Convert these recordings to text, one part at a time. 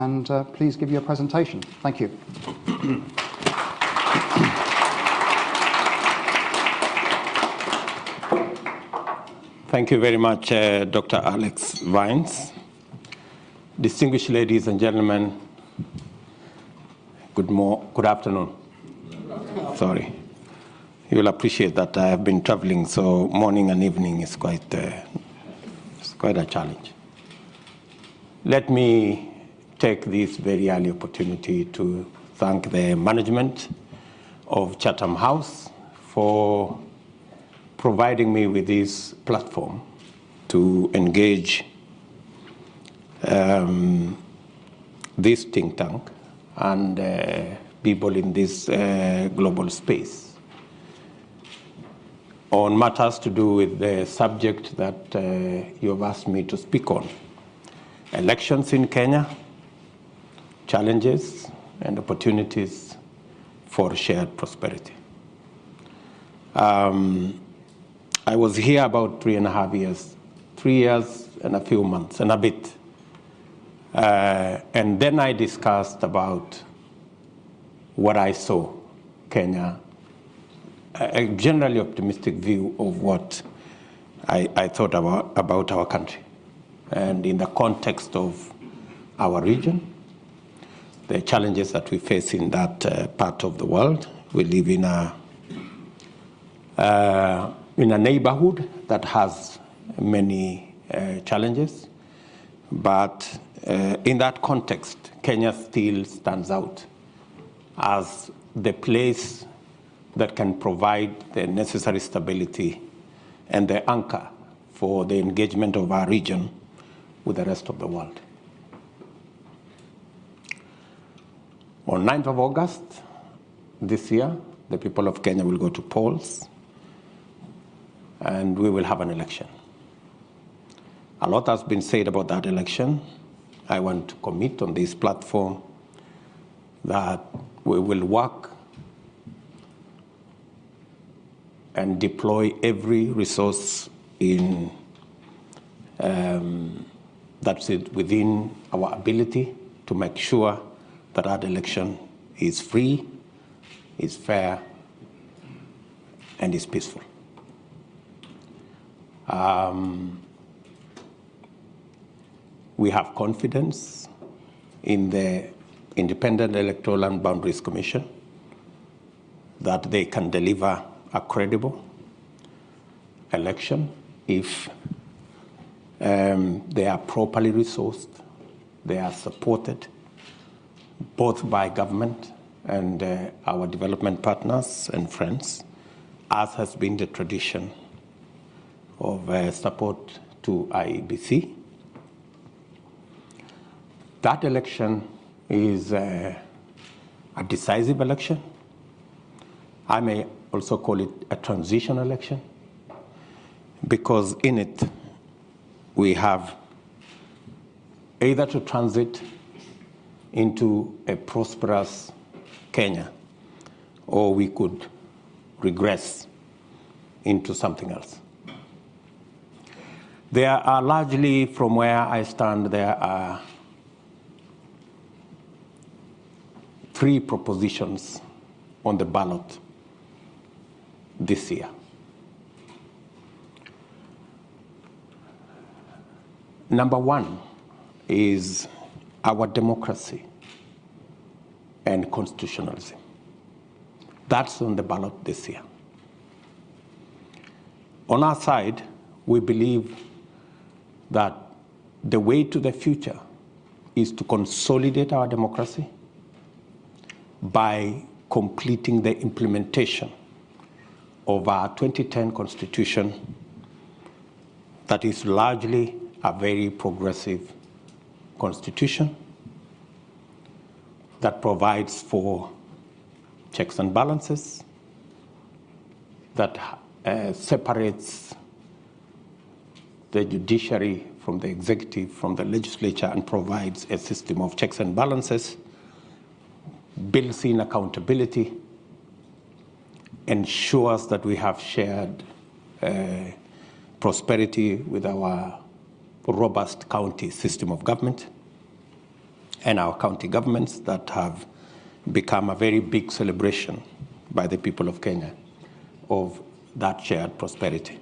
and please give your presentation. Thank you. Thank you very much, Dr. Alex Vines. Distinguished ladies and gentlemen, good afternoon. Sorry. You will appreciate that I have been traveling, so morning and evening is quite a challenge. Let me take this very early opportunity to thank the management of Chatham House for providing me with this platform to engage this think tank and people in this global space on matters to do with the subject that you have asked me to speak on: elections in Kenya, challenges and opportunities for shared prosperity. I was here about 3.5 years, 3 years and a few months and a bit. And then I discussed about what I saw Kenya, a generally optimistic view of what I thought about our country. And in the context of our region, the challenges that we face in that part of the world. We live in a neighborhood that has many challenges, but in that context, Kenya still stands out as the place that can provide the necessary stability and the anchor for the engagement of our region with the rest of the world. On 9th of August this year, the people of Kenya will go to polls and we will have an election. A lot has been said about that election. I want to commit on this platform that we will work and deploy every resource in that's it within our ability to make sure that our election is free, is fair, and is peaceful. We have confidence in the Independent Electoral and Boundaries Commission that they can deliver a credible election if they are properly resourced, they are supported both by government and our development partners and friends, as has been the tradition of support to IEBC. That election is a decisive election. I may also call it a transition election, because in it we have either to transit into a prosperous Kenya, or we could regress into something else. There are largely, from where I stand, there are 3 propositions on the ballot this year. Number 1 is our democracy and constitutionalism. That's on the ballot this year. On our side, we believe that the way to the future is to consolidate our democracy by completing the implementation of our 2010 Constitution that is largely a very progressive constitution that provides for checks and balances, that separates the judiciary from the executive, from the legislature, and provides a system of checks and balances, builds in accountability, ensures that we have shared prosperity with our robust county system of government, and our county governments that have become a very big celebration by the people of Kenya of that shared prosperity.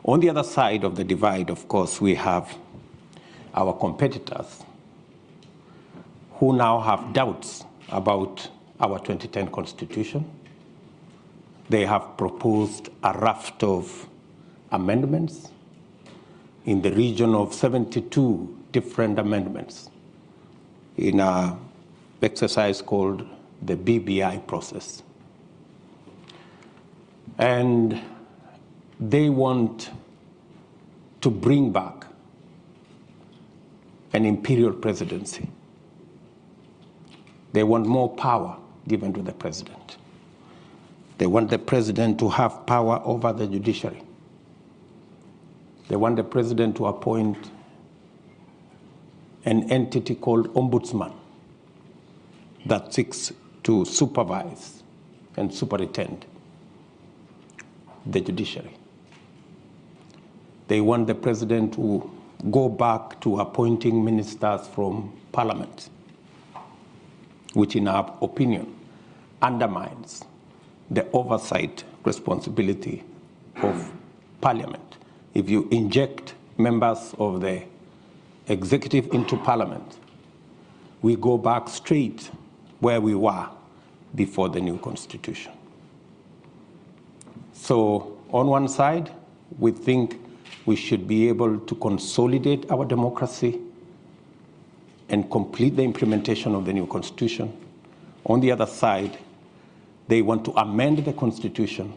On the other side of the divide, of course, we have our competitors who now have doubts about our 2010 constitution. They have proposed a raft of amendments in the region of 72 different amendments in an exercise called the BBI process. And they want to bring back an imperial presidency. They want more power given to the president. They want the president to have power over the judiciary. They want the president to appoint an entity called ombudsman that seeks to supervise and superintend the judiciary. They want the president to go back to appointing ministers from parliament, which in our opinion undermines the oversight responsibility of parliament. If you inject members of the executive into parliament, we go back straight where we were before the new constitution. So on one side, we think we should be able to consolidate our democracy and complete the implementation of the new constitution. On the other side, they want to amend the constitution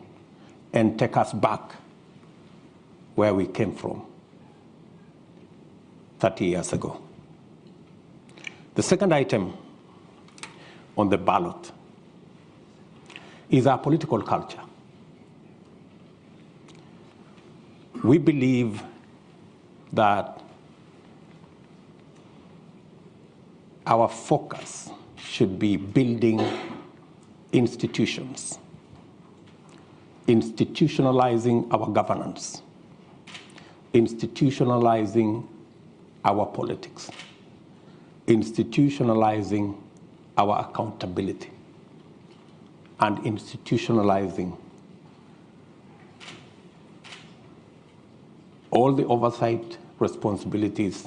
and take us back where we came from 30 years ago. The second item on the ballot is our political culture. We believe that our focus should be building institutions, institutionalizing our governance, institutionalizing our politics, institutionalizing our accountability, and institutionalizing all the oversight responsibilities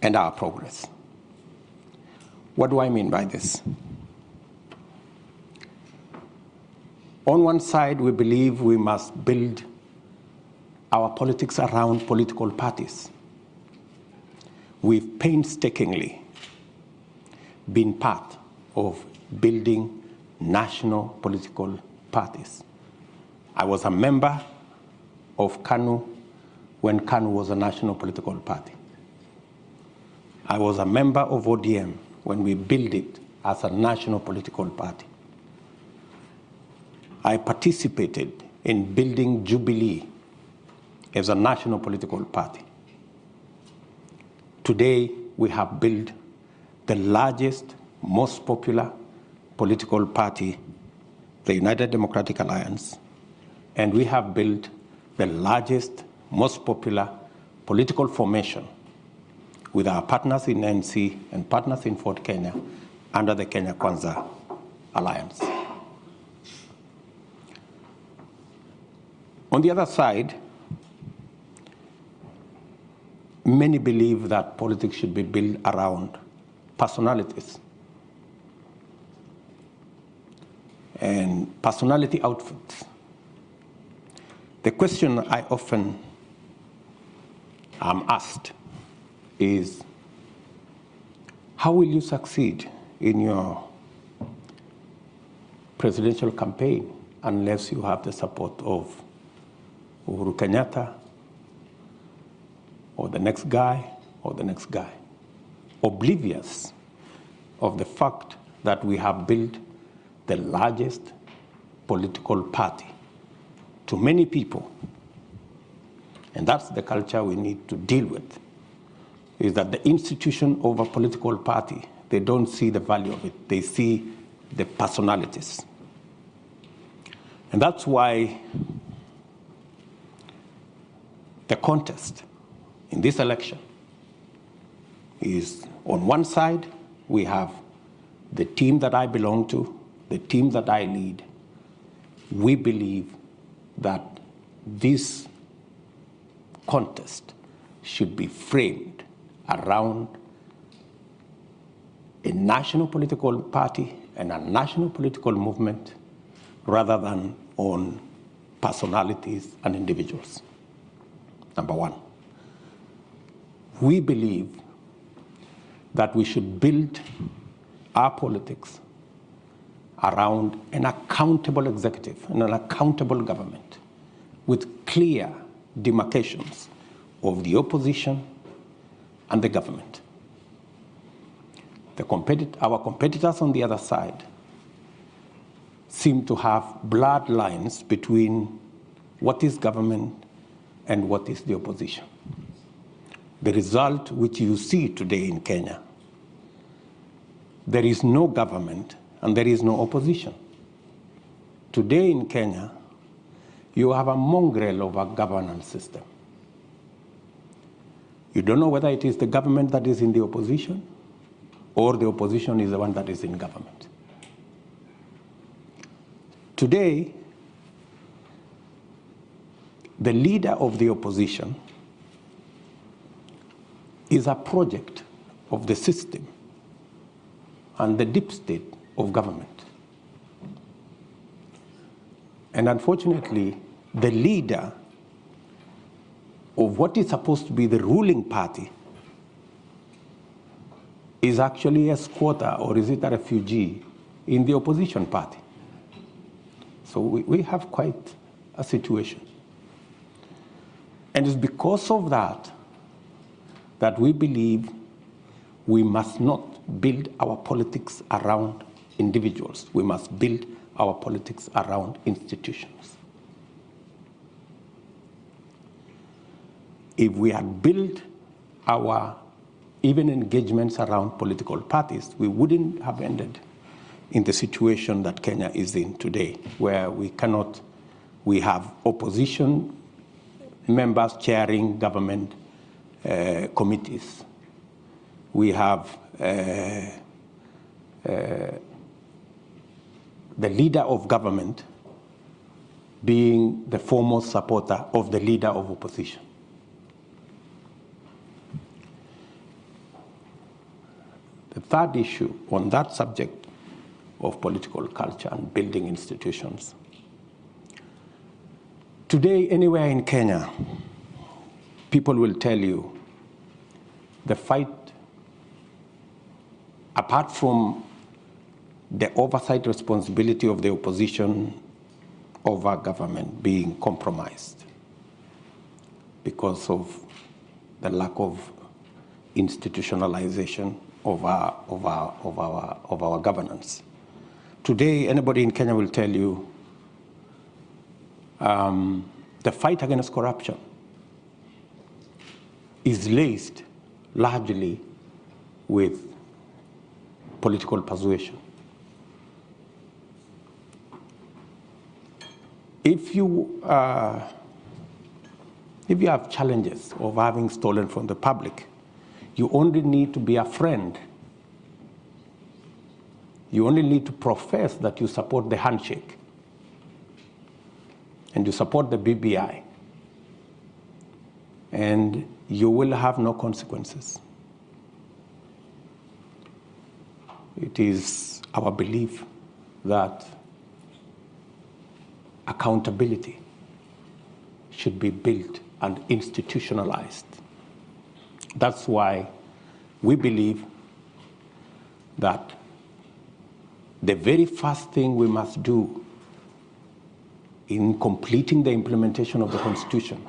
and our progress. What do I mean by this? On one side, we believe we must build our politics around political parties. We've painstakingly been part of building national political parties. I was a member of KANU when KANU was a national political party. I was a member of ODM when we built it as a national political party. I participated in building Jubilee as a national political party. Today, we have built the largest, most popular political party, the United Democratic Alliance, and we have built the largest, most popular political formation with our partners in NC and partners in Fort Kenya under the Kenya Kwanza Alliance. On the other side, many believe that politics should be built around personalities and personality outfits. The question I often am asked is, how will you succeed in your presidential campaign unless you have the support of Uhuru Kenyatta, or the next guy, or the next guy, oblivious of the fact that we have built the largest political party to many people. And that's the culture we need to deal with, is that the institution of a political party, they don't see the value of it, they see the personalities. And that's why the contest in this election is on one side, we have the team that I belong to, the team that I lead. We believe that this contest should be framed around a national political party and a national political movement rather than on personalities and individuals. Number one, we believe that we should build our politics around an accountable executive and an accountable government with clear demarcations of the opposition and the government. Our competitors on the other side seem to have blurred lines between what is government and what is the opposition. The result which you see today in Kenya, there is no government and there is no opposition. Today in Kenya, you have a mongrel of a governance system. You don't know whether it is the government that is in the opposition or the opposition is the one that is in government. Today, the leader of the opposition is a project of the system and the deep state of government. And unfortunately, the leader of what is supposed to be the ruling party is actually a squatter, or is it a refugee, in the opposition party. So we have quite a situation. And it's because of that that we believe we must not build our politics around individuals. We must build our politics around institutions. If we had built our even engagements around political parties, we wouldn't have ended in the situation that Kenya is in today, where we have opposition members chairing government committees. We have the leader of government being the foremost supporter of the leader of opposition. The third issue on that subject of political culture and building institutions. Today, anywhere in Kenya, people will tell you the fight, apart from the oversight responsibility of the opposition over government being compromised because of the lack of institutionalization of our governance. Today, anybody in Kenya will tell you the fight against corruption is laced largely with political persuasion. If you have challenges of having stolen from the public, you only need to be a friend. You only need to profess that you support the handshake and you support the BBI, and you will have no consequences. It is our belief that accountability should be built and institutionalized. That's why we believe that the very first thing we must do in completing the implementation of the Constitution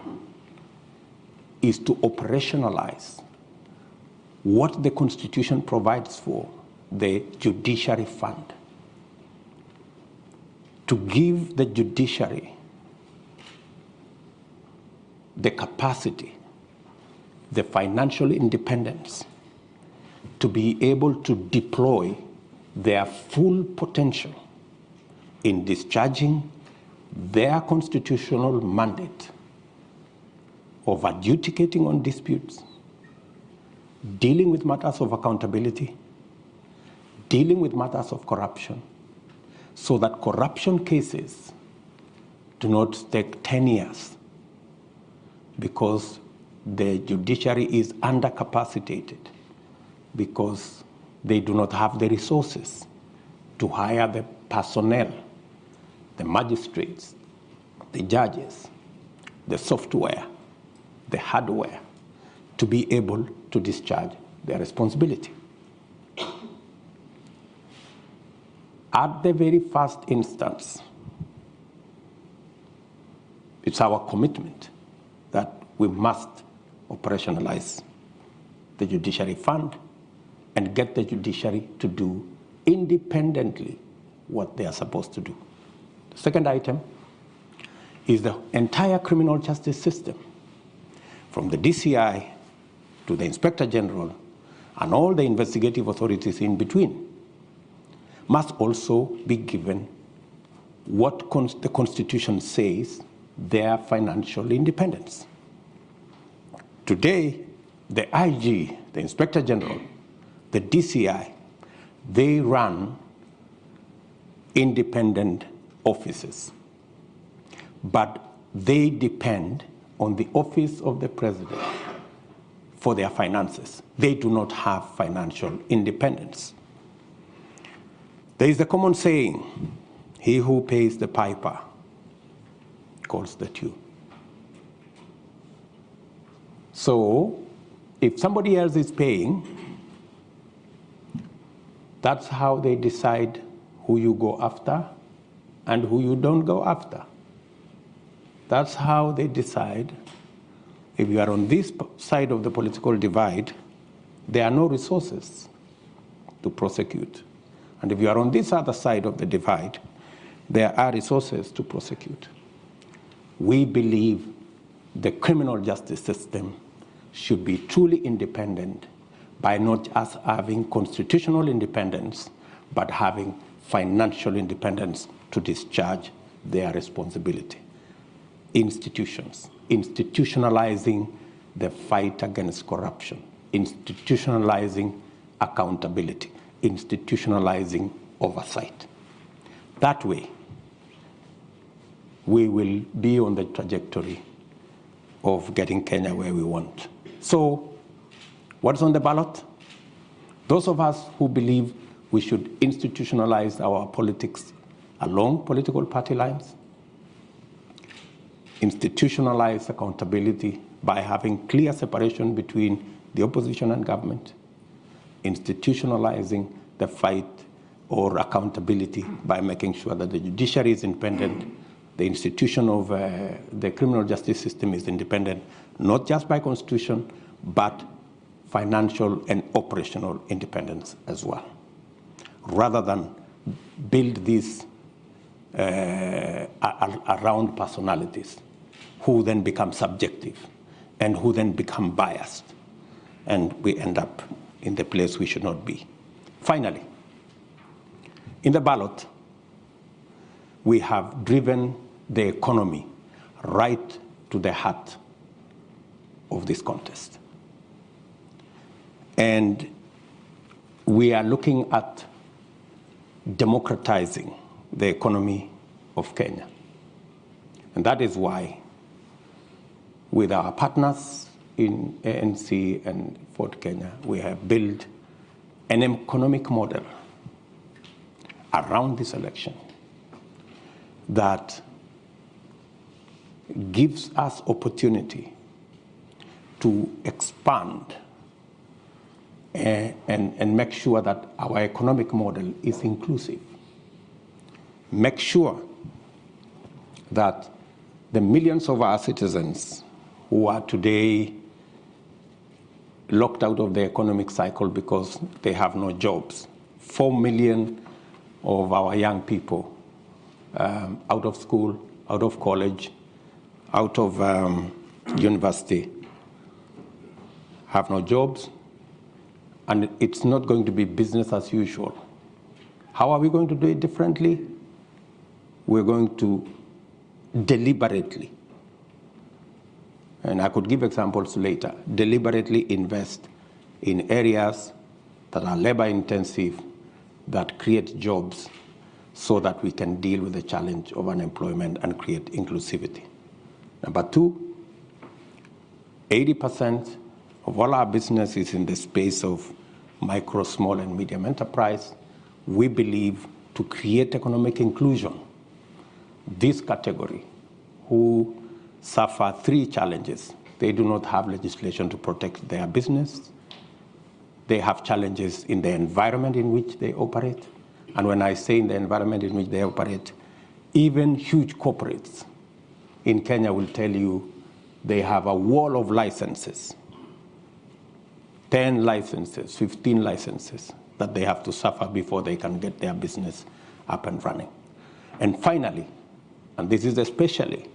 is to operationalize what the Constitution provides for, the judiciary fund, to give the judiciary the capacity, the financial independence to be able to deploy their full potential in discharging their constitutional mandate of adjudicating on disputes, dealing with matters of accountability, dealing with matters of corruption, so that corruption cases do not take 10 years because the judiciary is undercapacitated, because they do not have the resources to hire the personnel, the magistrates, the judges, the software, the hardware, to be able to discharge their responsibility. At the very first instance, it's our commitment that we must operationalize the judiciary fund and get the judiciary to do independently what they are supposed to do. The second item is the entire criminal justice system, from the DCI to the Inspector General and all the investigative authorities in between, must also be given what the Constitution says, their financial independence. Today, the IG, the Inspector General, the DCI, they run independent offices, but they depend on the office of the President for their finances. They do not have financial independence. There is a common saying, he who pays the piper calls the tune. So if somebody else is paying, that's how they decide who you go after and who you don't go after. That's how they decide if you are on this side of the political divide, there are no resources to prosecute. And if you are on this other side of the divide, there are resources to prosecute. We believe the criminal justice system should be truly independent by not just having constitutional independence, but having financial independence to discharge their responsibility. Institutions, institutionalizing the fight against corruption, institutionalizing accountability, institutionalizing oversight. That way, we will be on the trajectory of getting Kenya where we want. So, what's on the ballot? Those of us who believe we should institutionalize our politics along political party lines, institutionalize accountability by having clear separation between the opposition and government, institutionalizing the fight or accountability by making sure that the judiciary is independent, the institution of the criminal justice system is independent, not just by constitution, but financial and operational independence as well, rather than build these around personalities who then become subjective and who then become biased, and we end up in the place we should not be. Finally, in the ballot, we have driven the economy right to the heart of this contest. And we are looking at democratizing the economy of Kenya. And that is why, with our partners in ANC and Ford Kenya, we have built an economic model around this election that gives us opportunity to expand and make sure that our economic model is inclusive. Make sure that the millions of our citizens who are today locked out of the economic cycle because they have no jobs, 4 million of our young people out of school, out of college, out of university, have no jobs, and it's not going to be business as usual. How are we going to do it differently? We're going to deliberately, and I could give examples later, deliberately invest in areas that are labor intensive, that create jobs, so that we can deal with the challenge of unemployment and create inclusivity. Number two, 80% of all our business is in the space of micro, small, and medium enterprise. We believe to create economic inclusion, this category, who suffer three challenges. They do not have legislation to protect their business. They have challenges in the environment in which they operate. And when I say in the environment in which they operate, even huge corporates in Kenya will tell you they have a wall of licenses, 10 licenses, 15 licenses that they have to suffer before they can get their business up and running. And finally, and this is especially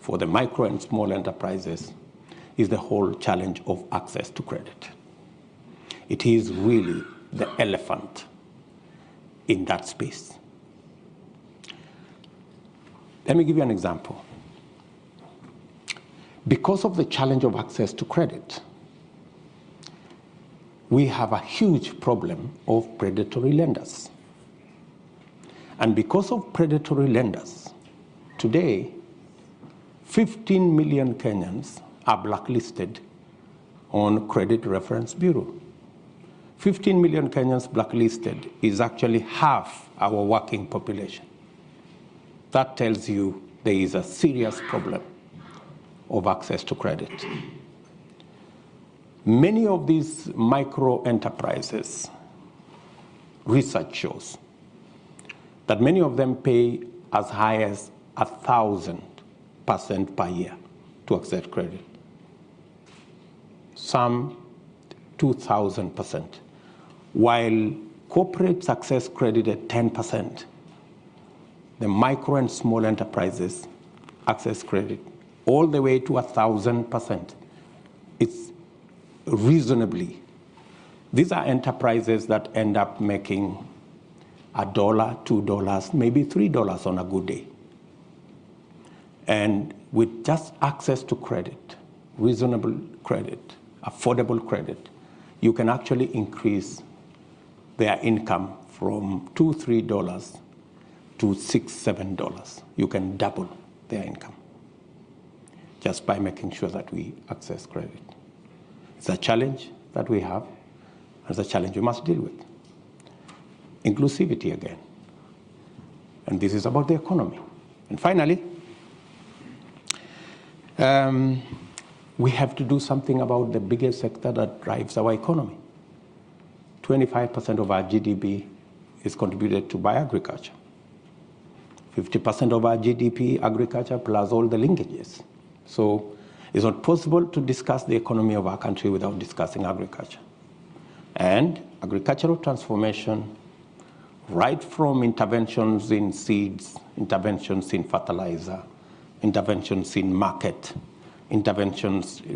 for the micro and small enterprises, is the whole challenge of access to credit. It is really the elephant in that space. Let me give you an example. Because of the challenge of access to credit, we have a huge problem of predatory lenders. And because of predatory lenders, today, 15 million Kenyans are blacklisted on Credit Reference Bureau. 15 million Kenyans blacklisted is actually half our working population. That tells you there is a serious problem of access to credit. Many of these micro enterprises, research shows that many of them pay as high as 1,000% per year to access credit. Some 2,000%. While corporates access credit at 10%, the micro and small enterprises access credit all the way to 1,000%. It's reasonably. These are enterprises that end up making $1, $2, maybe $3 on a good day. And with just access to credit, reasonable credit, affordable credit, you can actually increase their income from $2, $3 to $6, $7. You can double their income just by making sure that we access credit. It's a challenge that we have, and it's a challenge we must deal with. Inclusivity again. And this is about the economy. And finally, we have to do something about the biggest sector that drives our economy. 25% of our GDP is contributed to by agriculture. 50% of our GDP, agriculture, plus all the linkages. So it's not possible to discuss the economy of our country without discussing agriculture. And agricultural transformation, right from interventions in seeds, interventions in fertilizer, interventions in market, interventions